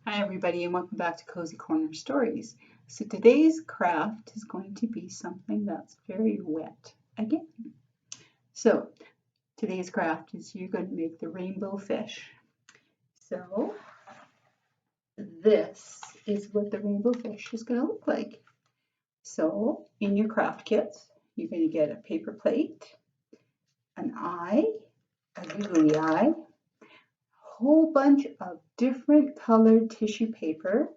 Hi everybody and welcome back to Cozy Corner Stories. So today's craft is going to be something that's very wet again. So today's craft is you're going to make the rainbow fish. So this is what the rainbow fish is going to look like. So in your craft kits, you're going to get a paper plate, an eye, a googly eye, whole bunch of different colored tissue paper.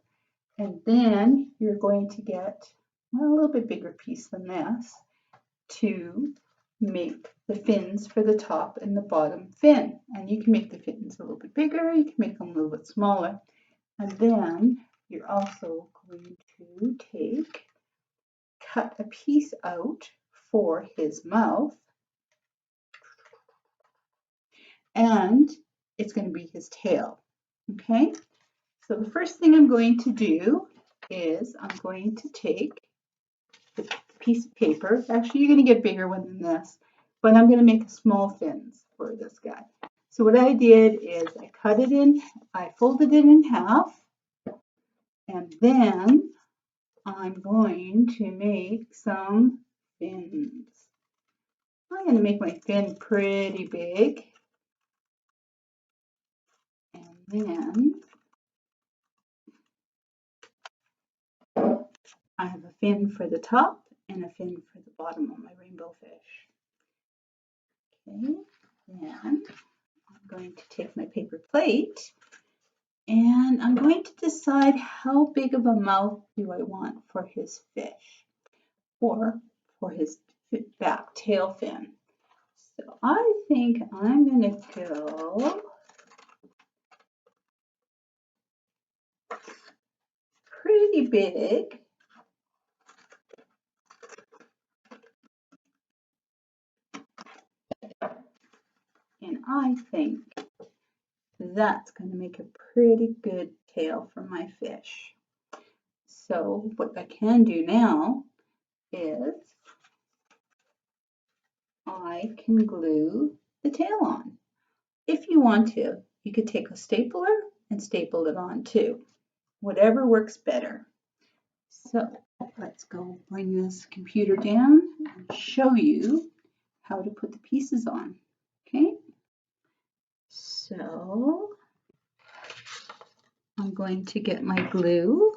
And then you're going to get a little bit bigger piece than this to make the fins for the top and the bottom fin. And you can make the fins a little bit bigger, you can make them a little bit smaller. And then you're also going to cut a piece out for his mouth. And it's going to be his tail. Okay? So the first thing I'm going to do is I'm going to take the piece of paper. Actually, you're going to get a bigger one than this, but I'm going to make small fins for this guy. So what I did is I folded it in half, and then I'm going to make some fins. I'm going to make my fin pretty big, and then I have a fin for the top and a fin for the bottom of my rainbow fish. Okay, then I'm going to take my paper plate and I'm going to decide how big of a mouth do I want for his fish or for his back tail fin. So I think I'm going to go pretty big. And I think that's going to make a pretty good tail for my fish. So what I can do now is I can glue the tail on. If you want to, you could take a stapler and staple it on too. Whatever works better. So let's go bring this computer down and show you how to put the pieces on. Okay, so I'm going to get my glue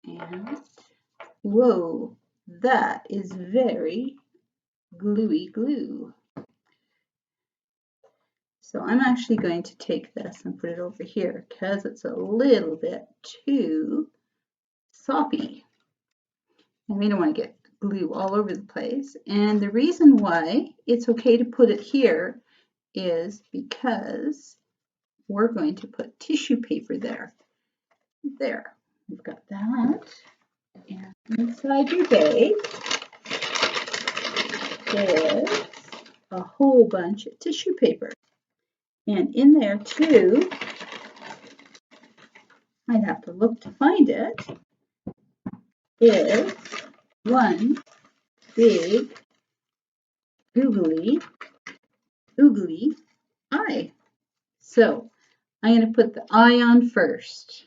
and whoa, that is very gluey glue. So I'm actually going to take this and put it over here because it's a little bit too soppy. And we don't want to get glue all over the place. And the reason why it's okay to put it here is because we're going to put tissue paper there. There, we've got that. And inside your bag is a whole bunch of tissue paper. And in there too, I'd have to look to find it, is one big googly eye. So I'm going to put the eye on first.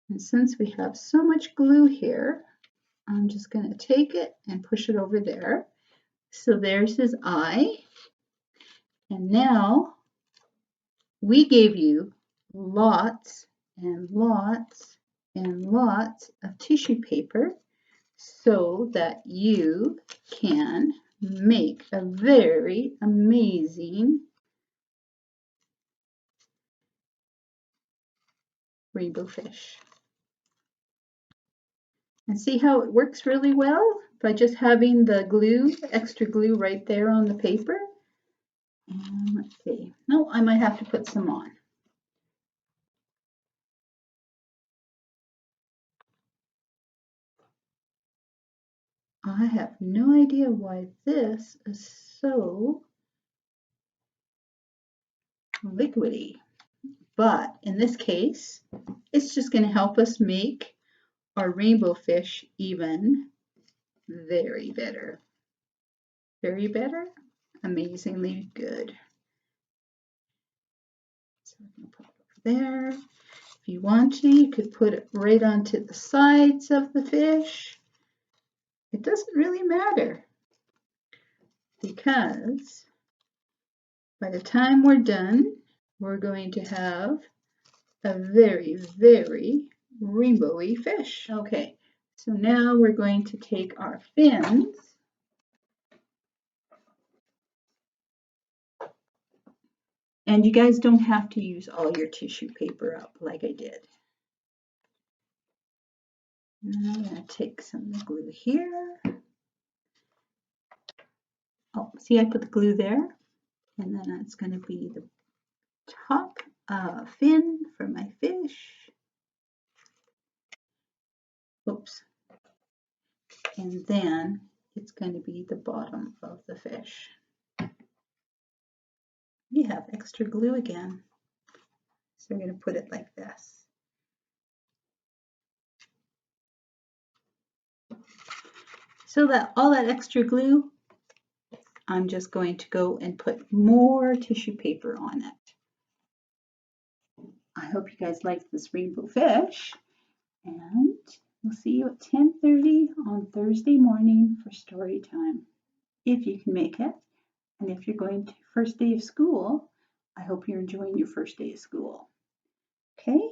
And since we have so much glue here, I'm just going to take it and push it over there. So there's his eye. And now we gave you lots and lots and lots of tissue paper so that you can make a very amazing rainbow fish. And see how it works really well by just having the glue, extra glue right there on the paper. And let's see. No, I might have to put some on. I have no idea why this is so liquidy, but in this case, it's just going to help us make our rainbow fish even very better. Very better, amazingly good. I'm going to put it over there. If you want to, you could put it right onto the sides of the fish. It doesn't really matter because by the time we're done, we're going to have a very, very rainbowy fish. Okay, so now we're going to take our fins and you guys don't have to use all your tissue paper up like I did. And I'm going to take some glue here. Oh, see, I put the glue there, and then that's going to be the top fin for my fish. Oops. And then it's going to be the bottom of the fish. We have extra glue again. So we're going to put it like this. So that all that extra glue, I'm just going to go and put more tissue paper on it. I hope you guys liked this rainbow fish, and we'll see you at 10:30 on Thursday morning for story time, if you can make it. And if you're going to first day of school, I hope you're enjoying your first day of school. Okay,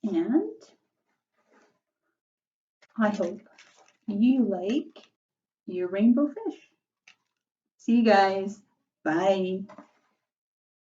and I hope you like your rainbow fish. See you guys. Bye.